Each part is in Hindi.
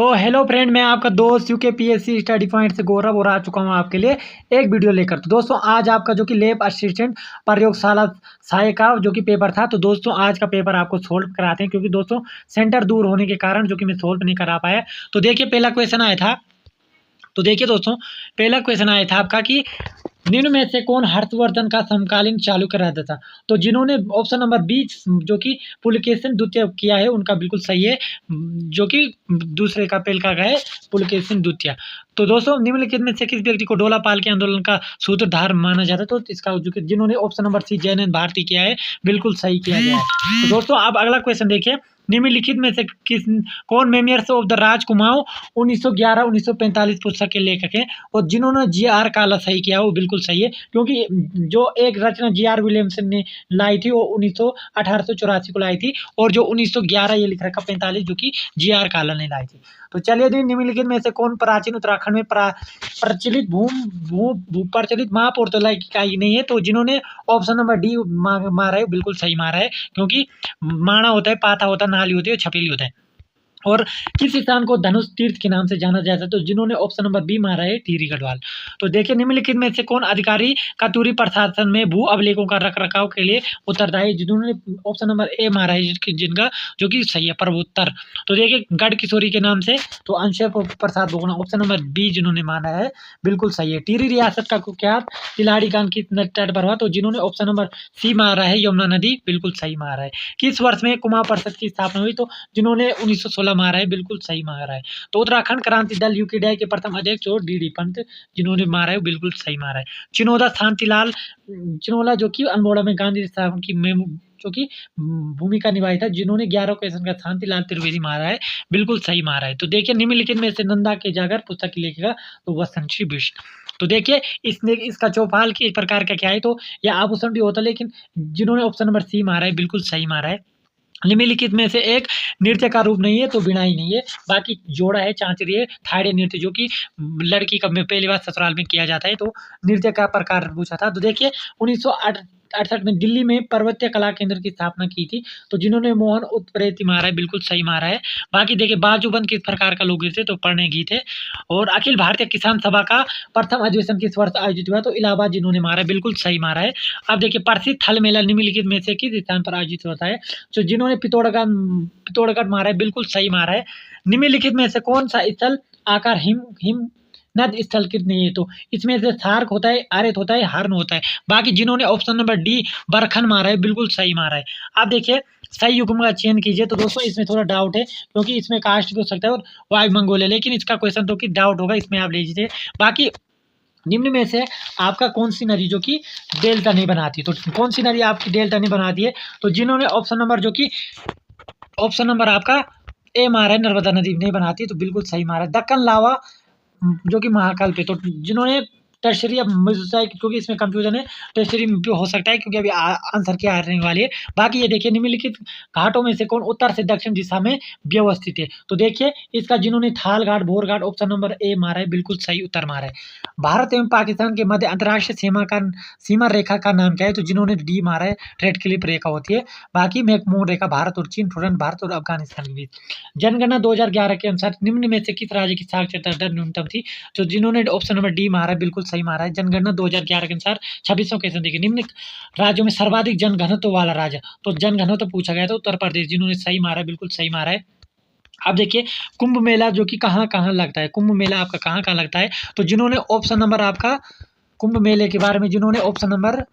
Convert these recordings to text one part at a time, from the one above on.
तो हेलो फ्रेंड, मैं आपका दोस्त यूकेपीएससी स्टडी पॉइंट से गौरव और आ चुका हूं आपके लिए एक वीडियो लेकर। तो दोस्तों, आज आपका जो कि लैब असिस्टेंट प्रयोगशाला सहायक का जो कि पेपर था, तो दोस्तों आज का पेपर आपको सोल्व कराते हैं, क्योंकि दोस्तों सेंटर दूर होने के कारण जो कि मैं सोल्व नहीं करा पाया। तो देखिए, पहला क्वेश्चन आया था। तो देखिए दोस्तों, पहला क्वेश्चन आया था आपका कि निम्न में से कौन हर्षवर्धन का समकालीन चालुक्य रहता था। तो जिन्होंने ऑप्शन नंबर बी जो कि पुलकेशिन द्वितीय किया है, उनका बिल्कुल सही है, जो कि दूसरे का पहल का है पुलकेशिन द्वितीय। तो दोस्तों, निम्नलिखित में से किस व्यक्ति को डोलापाल के आंदोलन का सूत्रधार माना जाता है। तो इसका जो कि जिन्होंने option number C Jaynand Bharti किया है, बिल्कुल सही किया गया है। तो दोस्तों, अब अगला क्वेश्चन देखिए, निम्नलिखित में से कौन मेमोयर्स ऑफ द राज कुमाऊं 1911-1945 पुस्तक के लेखक हैं। और जिन्होंने जी.आर. काला सही किया वो बिल्कुल सही है, क्योंकि जो एक रचना जी.आर. विलियमसन ने लाई थी वो 1884 को लाई थी, और जो 1911 ये लिख रखा 45 जो कि जी.आर. काला ने लाई थी। तो चलिए, निम्नलिखित में से कौन प्राचीन उत्तराखंड में प्रचलित भू प्रचलित महापुरुषों की इकाई नहीं है। तो जिन्होंने ऑप्शन नंबर डी मारा है बिल्कुल सही मारा है, क्योंकि माणा होता है, पाथा होता है, नाली होती है, छपेली होता है। और किस स्थान को धनुष तीर्थ के नाम से जाना जाता है। तो जिन्होंने ऑप्शन नंबर बी मारा है टिहरी गढ़वाल। तो देखिए, निम्नलिखित में से कौन अधिकारी कतूरी प्रशासन में भू अभिलेखों का रखरखाव के लिए उत्तरदायी। जिन्होंने ऑप्शन नंबर ए मारा है, जिनका जो कि सही है प्रभुत्तर। तो देखिए, गढ़ किशोरी के नाम से तो अंशय प्रसाद बोगना, ऑप्शन नंबर बी जिन्होंने माना है बिल्कुल सही है। टिहरी रियासत का कुख्यात तिलाड़ी कान की तट पर हुआ। तो जिन्होंने ऑप्शन नंबर सी मारा है यमुना नदी, बिल्कुल सही मारा है। किस वर्ष में कुमाऊं परिषद की स्थापना हुई। तो जिन्होंने 1916 मारा है, बिल्कुल सही मारा है। तो उत्तराखंड क्रांति दल यूकेडीआई के प्रथम अध्यक्ष और डी पंत, जिन्होंने मारा है बिल्कुल सही मारा है। चिनोदा शांतिलाल चिनोला जो कि अल्मोड़ा में गांधी स्थापना की जो कि भूमिका निभाई था, जिन्होंने 11 क्वेश्चन का शांतिलाल त्रिवेदी मारा है, बिल्कुल सही मारा है। तो देखिए, निम्नलिखित में से नंदा के जागर पुस्तक की लेखिका तो वसंत श्री बिष्ट। तो देखिए, इसका चौपाल किस प्रकार का क्या है। तो यह आभूषण भी होता है, लेकिन जिन्होंने ऑप्शन नंबर सी मारा है बिल्कुल सही मारा है। निम्नलिखित में से एक नृत्य का रूप नहीं है, तो बिनाई नहीं है, बाकी जोड़ा है, चांचरी है, थाड़ी नृत्य जो कि लड़की का पहली बार ससुराल में किया जाता है। तो नृत्य का प्रकार पूछा था। तो देखिए, 1968 में दिल्ली में पर्वतीय कला केंद्र की स्थापना की थी। तो जिन्होंने मोहन उत्प्रेती मारा है, बिल्कुल सही मारा है। बाकी देखिए, बाजूबंद किस प्रकार का लोकगीत है। तो प्रणय गीत है। और अखिल भारतीय किसान सभा का प्रथम अधिवेशन किस वर्ष आयोजित हुआ। तो इलाहाबाद जिन्होंने मारा है, बिल्कुल सही मारा है। अब देखिए, प्रसिद्ध थल मेला निम्नलिखित में से किस स्थान पर आयोजित होता है। तो जिन्होंने पिथौरागढ़ मारा है, बिल्कुल सही मारा है। निम्नलिखित में से कौन सा स्थल आकार हिम नद स्थल कृत नहीं है। तो इसमें से सार्क होता है, आर्यत होता है, हर्न होता है। बाकी जिन्होंने ऑप्शन नंबर डी बरखन मारा है, बिल्कुल सही मारा है। अब देखिए, सही युग्म का चयन कीजिए। तो दोस्तों, इसमें थोड़ा डाउट है, क्योंकि इसमें कास्ट भी हो सकता है और वायु मंगोल है, लेकिन इसका क्वेश्चन तो कि डाउट होगा, इसमें आप ले लीजिए। बाकी निम्न में से आपका कौन सी नदी जो कि डेल्टा नहीं बनाती। तो कौन सी नदी आपकी डेल्टा नहीं बनाती है। तो जिन्होंने ऑप्शन नंबर जो कि ऑप्शन नंबर आपका ए मारा है, नर्मदा नदी नहीं बनाती, तो बिल्कुल सही मारा है। दक्कन लावा जो कि महाकाल पे। तो जिन्होंने टर्शरी, अब मुझे सोचा है क्योंकि इसमें कंफ्यूजन है, टर्शरी भी हो सकता है, क्योंकि अभी आंसर क्या आने वाली है। बाकी ये देखिए, निम्नलिखित घाटों में से कौन उत्तर से दक्षिण दिशा में व्यवस्थित है। तो देखिए, इसका जिन्होंने थाल घाट, भोर घाट, ऑप्शन नंबर ए मारा है, बिल्कुल सही उत्तर मारा है। भारत एवं पाकिस्तान के मध्य अंतर्राष्ट्रीय सीमा रेखा का नाम क्या है। तो जिन्होंने डी मारा है, रेड क्लिप रेखा होती है। बाकी मैकमोहन रेखा भारत और चीन, तुरंत भारत और अफगानिस्तान के बीच। जनगणना 2011 के अनुसार निम्न में से किस राज्य की साक्षरता दर न्यूनतम थी। तो जिन्होंने ऑप्शन नंबर डी मारा है, बिल्कुल सही मारा है। जनगणना 2011 के अनुसार 26वां क्वेश्चन देखिए, निम्न राज्यों में सर्वाधिक जनघनत्व वाला राज्य। तो जनघनत्व पूछा गया था उत्तर प्रदेश, जिन्होंने सही मारा है, बिल्कुल सही मारा है। अब देखिए, कुंभ मेला जो कि कहाँ कहाँ लगता है। कुंभ मेला आपका कहाँ कहाँ लगता है। तो जिन्होंने ऑप्शन नंबर आपका कुंभ मेले के बारे में जिन्होंने ऑप्शन नंबर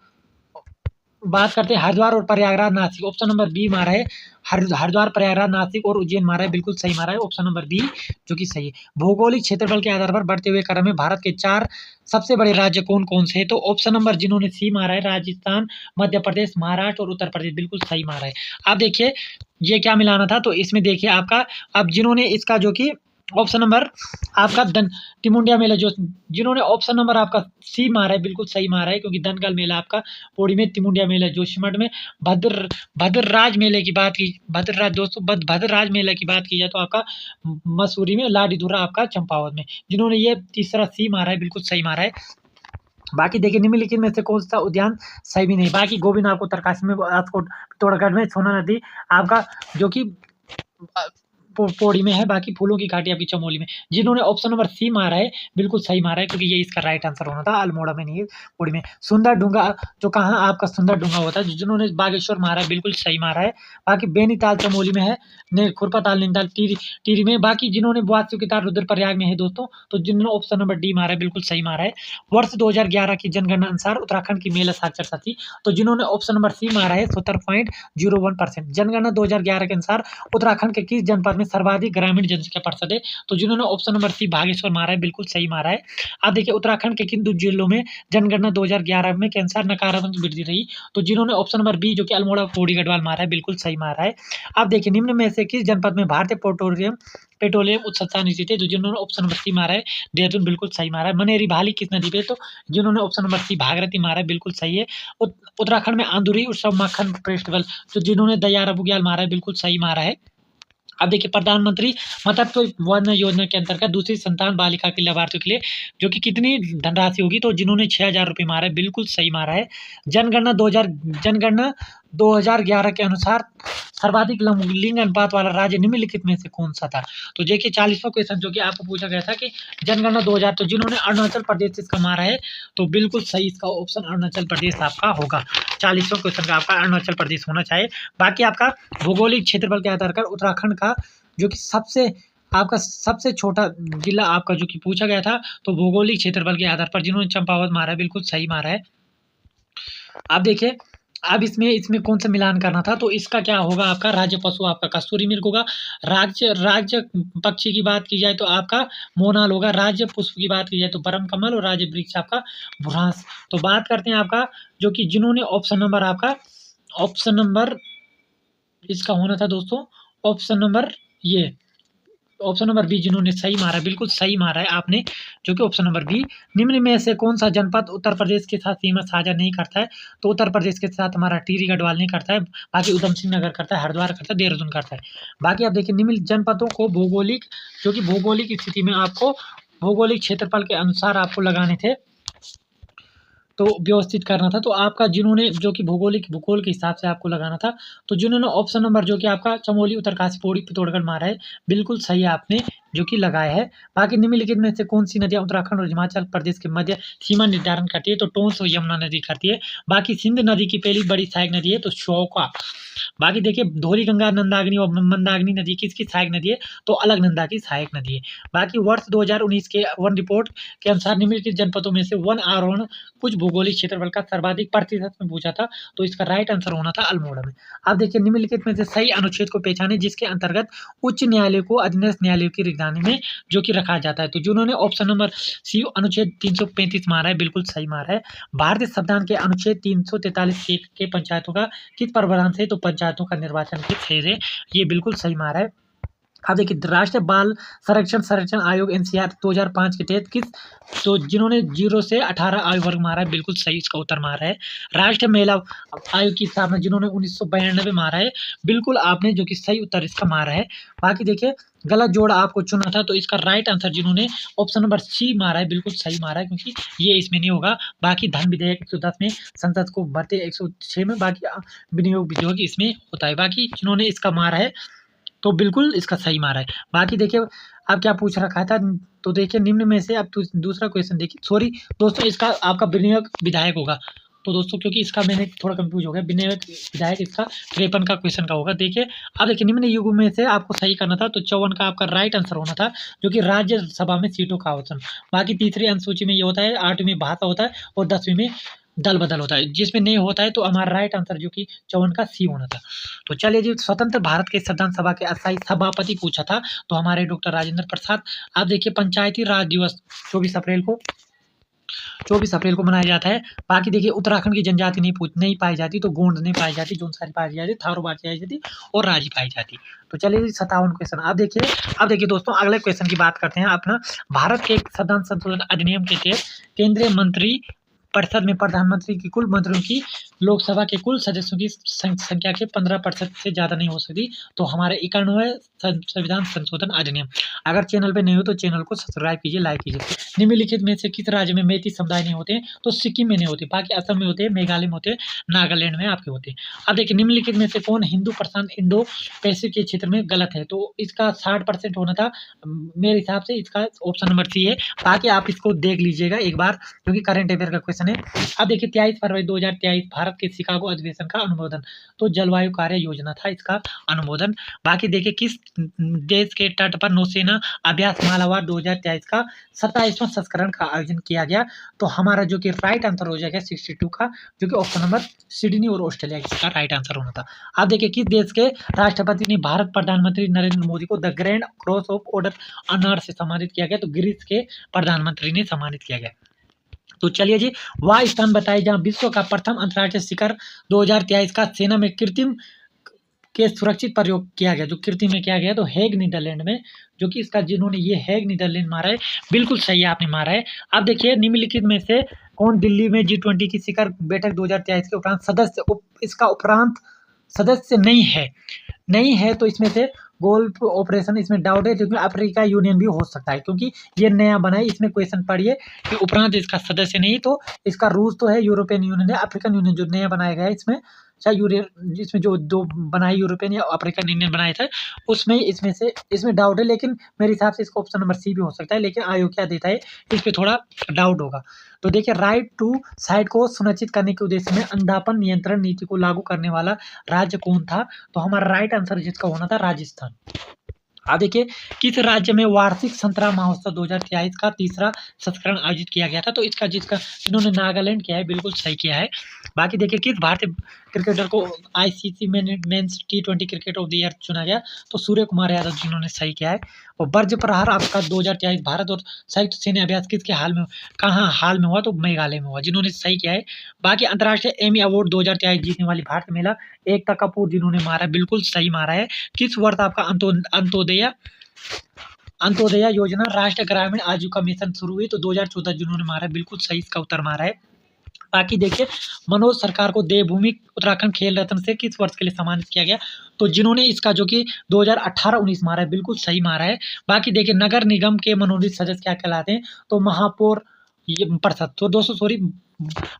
बात करते हैं हरिद्वार और Prayagraj Nashik, option number B मारा है। हरिद्वार, प्रयागराज, नासिक और उज्जैन मारा है, बिल्कुल सही मारा है, ऑप्शन नंबर बी जो कि सही है। भौगोलिक क्षेत्रफल के आधार पर बढ़ते हुए क्रम में भारत के 4 सबसे बड़े राज्य कौन कौन से हैं। तो ऑप्शन नंबर जिन्होंने सी मारा है, राजस्थान, मध्य प्रदेश, महाराष्ट्र और उत्तर प्रदेश, बिल्कुल सही मारा है। आप देखिए, ये क्या मिलाना था। तो इसमें देखिए आपका, अब जिन्होंने इसका जो कि ऑप्शन नंबर आपका टिमुंडिया मेला, जो जिन्होंने ऑप्शन नंबर आपका सी मारा है, बिल्कुल सही मारा है, क्योंकि दनगल मेला आपका पौड़ी में, तिमुंडिया मेला जोशीमठ में, भद्रराज मेले की बात की, भद्रराज दोस्तों भद्रराज मेला की बात की जाए तो आपका मसूरी में, लाडीधुरा आपका चंपावत में। जिन्होंने ये तीसरा सी मारा है, बिल्कुल सही मारा है। बाकी देखिए, निम्नलिखित में से कौन सा उद्यान सही भी नहीं। बाकी गोविंद आपको उत्तरकाशी में, राजकोट, पिथौरागढ़ में, सोना नदी आपका जो कि पौड़ी में है, बाकी फूलों की घाटी आपकी चमोली में। जिन्होंने ऑप्शन नंबर सी मारा है बिल्कुल सही मारा है, क्योंकि ये इसका राइट आंसर होना था, अल्मोड़ा में नहीं है, पौड़ी में। सुंदर डूंगा जो कहाँ आपका सुंदर डूंगा होता है, जिन्होंने बागेश्वर मारा है बिल्कुल सही मारा है। बाकी बेनीताल चमोली में है, खुरपाताल नैनीताल टिहरी में। बाकी जिन्होंने वासु की तार रुद्रप्रयाग में है दोस्तों, तो जिन्होंने ऑप्शन नंबर डी मारा है बिल्कुल सही मारा है। वर्ष 2011 की जनगणना अनुसार उत्तराखंड की महिला साक्षरता थी, तो जिन्होंने ऑप्शन नंबर सी मारा है 70.01%। जनगणना 2011 के अनुसार उत्तराखंड के किस जनपद में सर्वाधिक ग्रामीण जनसंख्या प्रतिशत है, तो जिन्होंने ऑप्शन नंबर सी बागेश्वर मारा है बिल्कुल सही मारा है। अब देखिए उत्तराखंड के किन जिलों में जनगणना 2011 में के अनुसार नकारात्मक वृद्धि रही, तो जिन्होंने ऑप्शन नंबर बी जो कि अल्मोड़ा पौड़ी गढ़वाल मारा है बिल्कुल सही मारा है। अब देखिए निम्न में से किस जनपद में भारतीय पेट्रोलियम उत्संस्थान स्थित है, तो जिन्होंने ऑप्शन नंबर सी मारा है देहरादून बिल्कुल सही मारा है। मनेरी भाली किस नदी पे, तो जिन्होंने ऑप्शन नंबर सी भागीरथी मारा है बिल्कुल सही है। उत्तराखंड में आंदूरी उत्सव मक्खन फेस्टिवल, तो जिन्होंने दयारा बुग्याल मारा है बिल्कुल सही मारा है। अब देखिए प्रधानमंत्री मातृत्व वंदना योजना के अंतर्गत दूसरी संतान बालिका के लाभार्थियों के लिए जो कि कितनी धनराशि होगी, तो जिन्होंने 6,000 रुपये मारा है बिल्कुल सही मारा है। जनगणना 2011 के अनुसार सर्वाधिक लिंग अनुपात वाला राज्य निम्नलिखित में से कौन सा था, तो देखिए 40वां क्वेश्चन जो कि आपको पूछा गया था कि जनगणना 2000, तो जिन्होंने अरुणाचल प्रदेश इसका मारा है, तो बिल्कुल सही इसका ऑप्शन अरुणाचल प्रदेश आपका होगा। 40वां क्वेश्चन का आपका अरुणाचल प्रदेश होना चाहिए। बाकी आपका भौगोलिक क्षेत्रफल के आधार पर उत्तराखंड का जो कि सबसे छोटा जिला आपका जो कि पूछा गया था, तो भौगोलिक क्षेत्रफल के आधार पर जिन्होंने चंपावत मारा है बिल्कुल सही मारा है। आप देखिए अब इसमें कौन सा मिलान करना था, तो इसका क्या होगा आपका राज्य पशु आपका कस्तूरी मृग होगा। राज्य पक्षी की बात की जाए तो आपका मोनाल होगा। राज्य पुष्प की बात की जाए तो परम कमल, और राज्य वृक्ष आपका भुरांस। तो बात करते हैं आपका जो कि जिन्होंने ऑप्शन नंबर इसका होना था दोस्तों, ऑप्शन नंबर बी जिन्होंने सही मारा बिल्कुल सही मारा है आपने, जो कि ऑप्शन नंबर बी। निम्न में से कौन सा जनपद उत्तर प्रदेश के साथ सीमा साझा नहीं करता है, तो उत्तर प्रदेश के साथ हमारा टिहरी गढ़वाल नहीं करता है, बाकी उधम सिंह नगर करता है, हरिद्वार करता है, देहरादून करता है। बाकी आप देखिए निम्न जनपदों को भौगोलिक स्थिति में आपको भौगोलिक क्षेत्रफल के अनुसार आपको लगाने थे, तो व्यवस्थित करना था। तो आपका जिन्होंने जो कि भूगोल के हिसाब से आपको लगाना था, तो जिन्होंने ऑप्शन नंबर जो कि आपका चमोली, उत्तरकाशी, पौड़ी, पिथौरागढ़ मारा है बिल्कुल सही आपने जो कि लगाया है। बाकी निम्नलिखित में से कौन सी नदियाँ उत्तराखंड और हिमाचल प्रदेश के मध्य सीमा निर्धारण करती है, तो टोंस और यमुना नदी करती है। बाकी सिंध नदी की पहली बड़ी सहायक नदी है, तो श्योका। बाकी देखिए धौली गंगा, नंदाग्नि और मंदाग्नि नदी किसकी सहायक नदी है, तो अलकनंदा की सहायक नदी है। बाकी वर्ष 2019 के वन रिपोर्ट के अनुसार निम्नलिखित जनपदों में से वन आरोहण कुछ भौगोलिक क्षेत्रफल का सर्वाधिक प्रतिशत में पूछा था, तो इसका राइट आंसर होना था अल्मोड़ा में। अब देखिए निम्नलिखित में से सही अनुच्छेद को पहचाने जिसके अंतर्गत उच्च न्यायालय को अधीनस्थ न्यायालय की निगरानी में जो कि रखा जाता है, तो जिन्होंने ऑप्शन नंबर सी अनुच्छेद 335 मारा है बिल्कुल सही मारा है। भारतीय संविधान के अनुच्छेद 343 के पंचायतों का किस प्रावधान से, तो पंचायतों का निर्वाचन के से ये बिल्कुल सही मारा है। अब देखिए राष्ट्रीय बाल संरक्षण आयोग NCR 2005 के तहत किस, तो जिन्होंने 0 से 18 आयु वर्ग मारा है बिल्कुल सही इसका उत्तर मारा है। राष्ट्रीय महिला आयोग की स्थापना जिन्होंने 1992 मारा है, बिल्कुल आपने जो कि सही उत्तर इसका मारा है। बाकी देखिए गलत जोड़ आपको चुना था, तो इसका राइट आंसर जिन्होंने ऑप्शन नंबर सी मारा है बिल्कुल सही मारा है, क्योंकि ये इसमें नहीं होगा। बाकी धन विधेयक 110 में, संसद को भर्ती 106 में, बाकी विनियोग विधेयक इसमें होता है। बाकी जिन्होंने इसका मारा है तो बिल्कुल इसका सही मारा है। बाकी देखिए अब क्या पूछ रखा था, तो देखिए निम्न में से अब दूसरा क्वेश्चन देखिए, सॉरी दोस्तों इसका आपका विधायक होगा, तो दोस्तों क्योंकि इसका मैंने थोड़ा कंफ्यूज हो गया, विधायक इसका 53 का क्वेश्चन का होगा। देखिए अब देखिए निम्न युग में से आपको सही करना था, तो 54 का आपका राइट आंसर होना था, जो कि राज्यसभा में सीटों का आवंटन। बाकी तीसरी अनुसूची में ये होता है, 8वीं में भाषा होता है, और 10वीं में दल बदल होता है। जिसमें नहीं होता है तो हमारा राइट आंसर जो कि 54 का सी होना था। तो चलिए जी स्वतंत्र भारत के संविधान सभा के अस्थायी सभापति पूछा था, तो हमारे डॉक्टर राजेंद्र प्रसाद। आप देखिए पंचायती राज दिवस 24 अप्रैल को मनाया जाता है। बाकी देखिए उत्तराखंड की जनजाति नहीं पाई जाती, तो गोंड नहीं पाई जाती, जोनसारी पाई जाती, थारू पाई जाती और राजी पाई जाती। तो चलिए 57 क्वेश्चन। अब देखिए दोस्तों अगले क्वेश्चन की बात करते हैं अपना। भारत के संविधान संशोधन अधिनियम के तहत केंद्रीय मंत्री परिषद में प्रधानमंत्री की कुल मंत्रियों की लोकसभा के कुल सदस्यों की संख्या के 15% से ज़्यादा नहीं हो सकती। तो हमारे 91वें संविधान संशोधन अधिनियम। अगर चैनल पे नहीं हो तो चैनल को सब्सक्राइब कीजिए, लाइक कीजिए। निम्नलिखित में से किस राज्य में मेइती समुदाय नहीं होते हैं? तो सिक्किम में नहीं होते, बाकी असम में होते हैं, मेघालय में होते हैं, नागालैंड में आपके होते हैं। अब देखिए निम्नलिखित में से कौन हिंदू प्रशांत इंडो पैसिफिक के क्षेत्र में गलत है? तो इसका 60% होना था मेरे हिसाब से, इसका ऑप्शन नंबर सी है। बाकी आप इसको देख लीजिएगा एक बार, क्योंकि करंट अफेयर का क्वेश्चन है। अब देखिए 23 फरवरी 2023 भारत के शिकागो अधिवेशन का अनुमोदन, तो जलवायु कार्य योजना था इसका अनुमोदन। बाकी देखिए किस देश के तट पर नौसेना अभ्यास मालाबार 2023 का 27वां संस्करण का आयोजन किया गया? तो हमारा जो कि राइट आंसर हो जाएगा 62 का, जो कि ऑप्शन नंबर सिडनी और ऑस्ट्रेलिया इसका राइट आंसर होना था। अब देखिए किस देश के राष्ट्रपति ने भारत प्रधानमंत्री नरेंद्र मोदी को the grand cross of order honour से सम्मानित किया गया? तो ग्रीस के प्रधानमंत्री ने सम्मानित किया गया। तो चलिए जी, वह स्थान बताइए जहां विश्व का प्रथम अंतर्राष्ट्रीय शिखर 2023 का सेना में कृत्रिम के सुरक्षित प्रयोग किया गया। जो कृत्रिम में किया गया तो हेग नीदरलैंड में, जो कि इसका जिन्होंने ये हेग नीदरलैंड मारा है, बिल्कुल सही आपने मारा है। अब देखिए निम्नलिखित में से कौन दिल्ली में G20 की शिखर बैठक 2023 के उपरांत सदस्य इसका उपरांत सदस्य नहीं है। तो इसमें से गोल्फ ऑपरेशन इसमें डाउट है, जिसमें अफ्रीका यूनियन भी हो सकता है, क्योंकि ये नया बना है। इसमें क्वेश्चन पढ़िए कि उपरांत इसका सदस्य नहीं, तो इसका रूस तो है, यूरोपियन यूनियन है, अफ्रीकन यूनियन जो नया बनाया गया है इसमें, चाहे जिसमें जो दो बनाए यूरोपियन या अफ्रीकन यूनियन बनाए थे, उसमें इसमें से इसमें डाउट है। लेकिन मेरे हिसाब से इसका ऑप्शन नंबर सी भी हो सकता है, लेकिन आयोग क्या देता है इस पर थोड़ा डाउट होगा। तो देखिए राइट टू साइट को सुनिश्चित करने के उद्देश्य में अंधापन नियंत्रण नीति को लागू करने वाला राज्य कौन था? तो हमारा राइट आंसर जिसका होना था राजस्थान। अब देखिए किस राज्य में वार्षिक संतरा महोत्सव 2023 का तीसरा संस्करण आयोजित किया गया था? तो इसका जिन्होंने नागालैंड किया है, बिल्कुल सही किया है। बाकी देखिए किस भारतीय क्रिकेटर को ICC men's T20 cricket of the year चुना गया? तो सूर्य कुमार यादव जिन्होंने सही किया है। और बर्ज प्रहार आपका 2023 भारत और संयुक्त सैन्य अभ्यास किसके हाल में हुआ? तो मेघालय में हुआ, जिन्होंने सही किया है। बाकी अंतर्राष्ट्रीय एमी अवार्ड 2023 जीतने वाली भारतीय महिला एकता कपूर जिन्होंने मारा, बिल्कुल सही मारा है। किस वर्ष आपका अंत्योदय योजना राष्ट्रीय ग्रामीण आजीविका मिशन शुरू हुई? तो 2014 जिन्होंने मारा है, बिल्कुल सही इसका उत्तर मारा है। बाकी देखिए मनोज सरकार को देवभूमि उत्तराखंड खेल रत्न से किस वर्ष के लिए सम्मानित किया गया? तो जिन्होंने इसका जो कि 2018-19 मारा है, बिल्कुल सही मारा है। बाकी देखिए नगर निगम के मनोनीत सदस्य क्या कहलाते हैं? तो महापौर पार्षद, तो दोस्तों सॉरी,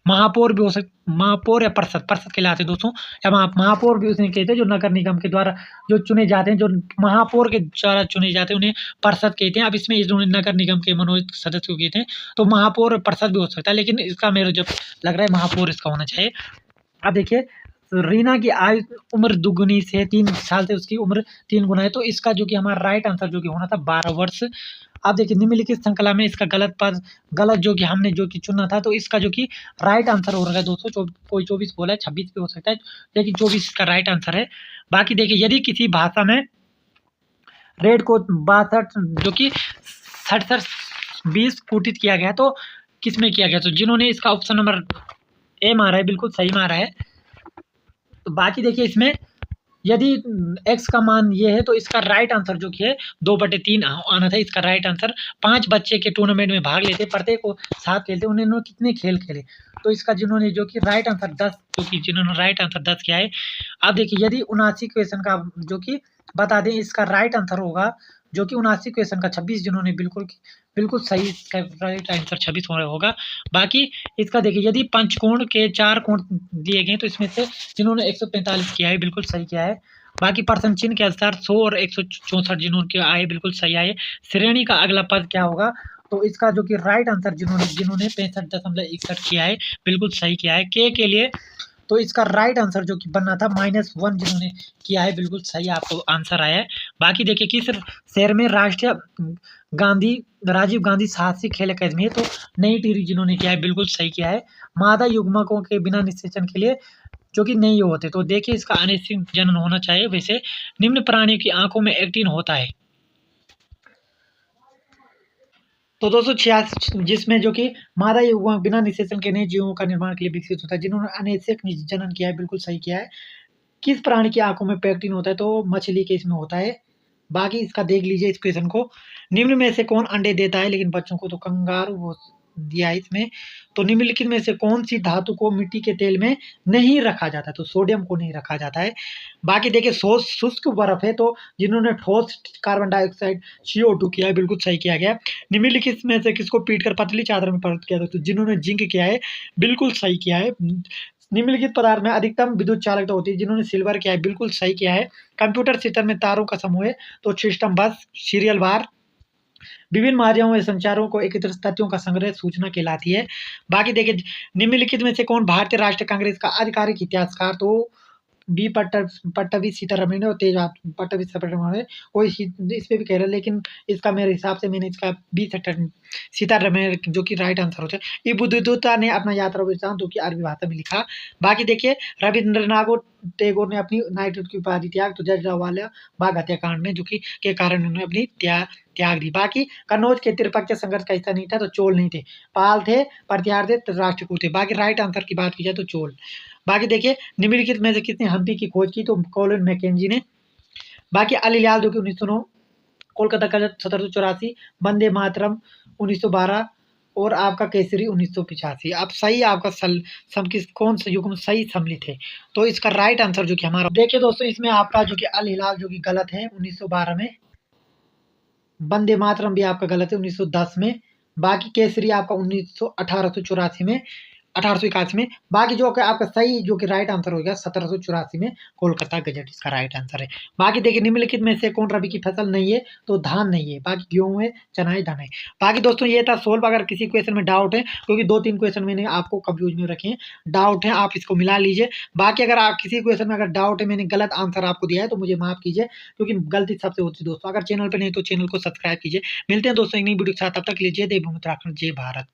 महापौर भी हो सकते, महापौर या पार्षद कहलाते हैं दोस्तों, या महापौर भी उसने कहते हैं जो नगर निगम के द्वारा जो चुने जाते हैं, जो महापौर के द्वारा चुने जाते हैं उन्हें पार्षद कहते हैं। अब इसमें इन्होंने नगर निगम के मनोनीत सदस्य को कहते हैं, तो महापौर और पार्षद भी हो सकता है, लेकिन इसका मेरे जो लग रहा है महापौर इसका होना चाहिए। अब देखिए रीना की उम्र दुगुनी से 3 साल से उसकी उम्र 3 गुना है, तो इसका जो कि हमारा राइट आंसर जो कि होना था 12 वर्ष। अब देखिए निम्नलिखित श्रृंखला में इसका गलत जो कि हमने जो कि चुना था, तो इसका जो कि राइट आंसर हो रहा है दोस्तों, कोई 24 बोला है, 26 भी हो सकता है, लेकिन 24 इसका राइट आंसर है। बाकी देखिए यदि किसी भाषा में रेड को 62 जो कि 67-20 कुटित किया गया, तो किस में किया गया? तो जिन्होंने इसका ऑप्शन नंबर ए मारा है, बिल्कुल सही मारा है। तो बाकी देखिए इसमें यदि x का मान ये है, तो इसका राइट आंसर जो कि है 2/3 आना था इसका राइट आंसर। 5 बच्चे के टूर्नामेंट में भाग लेते, प्रत्येक को साथ खेलते, उन्होंने कितने खेल खेले? तो इसका जिन्होंने जो कि राइट आंसर 10, जो कि जिन्होंने राइट आंसर 10 किया है। अब देखिए यदि 79 क्वेश्चन का जो कि बता दें, इसका राइट आंसर होगा जो कि 79 क्वेश्चन का 26, जिन्होंने बिल्कुल सही इसका राइट आंसर 26 होगा। बाकी इसका देखिए यदि पंचकोण के 4 कोण दिए गए, तो इसमें से जिन्होंने 145 किया है, बिल्कुल सही किया है। बाकी प्रश्न चिन्ह के अनुसार 100 और 164 जिन्होंने आए, बिल्कुल सही आए। श्रेणी का अगला पद क्या होगा? तो इसका जो कि राइट आंसर जिन्होंने 65.61 किया है, बिल्कुल सही किया है। के लिए तो इसका राइट आंसर जो कि बनना था -1 जिन्होंने किया है, बिल्कुल सही आपको आंसर आया है। बाकी देखिए किस शहर में राजीव गांधी साहसिक खेल अकादमी है? तो नई टिहरी जिन्होंने किया है, बिल्कुल सही किया है। मादा युग्मकों के बिना निषेचन के लिए जो कि नहीं होते, तो देखिए इसका अनिश्चित जनन होना चाहिए। वैसे निम्न प्राणियों की आंखों में एक्टिन होता है? तो दोस्तों 86, जिसमें जो कि मादा युग्मक बिना निषेचन के नए जीवों का निर्माण के लिए विकसित होता है, जिन्होंने अनैच्छिक जनन किया है, बिल्कुल सही किया है। किस प्राणी की आंखों में पेक्टिन होता है? तो मछली के इसमें होता है। बाकी इसका देख लीजिए इस क्वेश्चन को, निम्न में से कौन अंडे देता है लेकिन बच्चों को? तो कंगारू दिया है इसमें। तो निम्नलिखित में से कौन सी धातु को मिट्टी के तेल में नहीं रखा जाता है? तो सोडियम को नहीं रखा जाता है। बाकी देखिए शुष्क बर्फ है, तो जिन्होंने ठोस कार्बन डाइऑक्साइड CO2 किया है, बिल्कुल सही किया गया। निम्नलिखित में से किसको पीटकर पतली चादर में परिवर्तित किया था? तो जिन्होंने जिंक किया है, बिल्कुल सही किया है। निम्नलिखित पदार्थ में अधिकतम विद्युत चालकता होती है? जिन्होंने सिल्वर किया है, बिल्कुल सही किया है। कंप्यूटर सिस्टम में तारों का समूह है? तो सिस्टम बस। सीरियल बार। विभिन्न माध्यमों में संचारों को एकत्रित तथ्यों का संग्रह सूचना कहलाती है। बाकी देखिए निम्नलिखित में से कौन भारतीय राष्ट्रीय कांग्रेस का आधिकारिक इतिहासकार? तो बी पट्टभी सीतारमण और तेज पट्टभी सीतारमण है। कोई इस पे भी कह रहा है, लेकिन इसका मेरे हिसाब से मैंने इसका बी सीतारमण जो कि राइट आंसर होता है। बुद्धदत्ता ने अपना यात्रा वृत्तांत जो कि अरबी भाषा में लिखा। बाकी देखिए रविंद्रनाथ टैगोर ने अपनी नाइटहुड की उपाधि त्याग तो जलियांवाला बाग हत्याकांड में जो कि के कारण उन्होंने अपनी त्याग दी। बाकी कन्नौज के त्रिपक्षीय संघर्ष का हिस्सा नहीं था, तो चोल नहीं थे, पाल थे, प्रतिहार थे, राष्ट्रकूट थे। बाकी राइट आंसर की बात की जाए तो चोल। बाकी देखिए निम्नलिखित में से किसने हम्पी की खोज की? तो कॉलिन मैकेंजी ने। बाकी अलीलाल जो कि 1909, कोलकाता का 1784, वंदे मातरम 1912 और आपका केसरी 1985। अब सही आपका कौन सा युग्म सही सम्मिलित है? तो इसका राइट आंसर जो कि हमारा देखिए दोस्तों, इसमें आपका जो कि अल हिलाल जो कि गलत है 1912 में। वंदे मातरम भी आपका गलत है 1910 में। बाकी केसरी आपका 1884 में, 1881 में। बाकी जो कि आपका सही जो कि राइट आंसर होगा 1784 में कोलकाता गजट इसका राइट आंसर है। बाकी देखिए निम्नलिखित में से कौन रबी की फसल नहीं है? तो धान नहीं है। बाकी गेहूं है, चना है, दाना है। बाकी दोस्तों ये था सोल्व। अगर किसी क्वेश्चन में डाउट है, क्योंकि 2-3 क्वेश्चन मैंने आपको कंफ्यूज में रखे हैं, डाउट है आप इसको मिला लीजिए। बाकी अगर आप किसी क्वेश्चन में अगर डाउट है, मैंने गलत आंसर आपको दिया है, तो मुझे माफ कीजिए, क्योंकि गलती सबसे होती है दोस्तों। अगर चैनल पर नहीं तो चैनल को सब्सक्राइब कीजिए। मिलते हैं दोस्तों एक नई वीडियो के साथ, तब तक लीजिए जय भीम उत्तराखंड, जय भारत।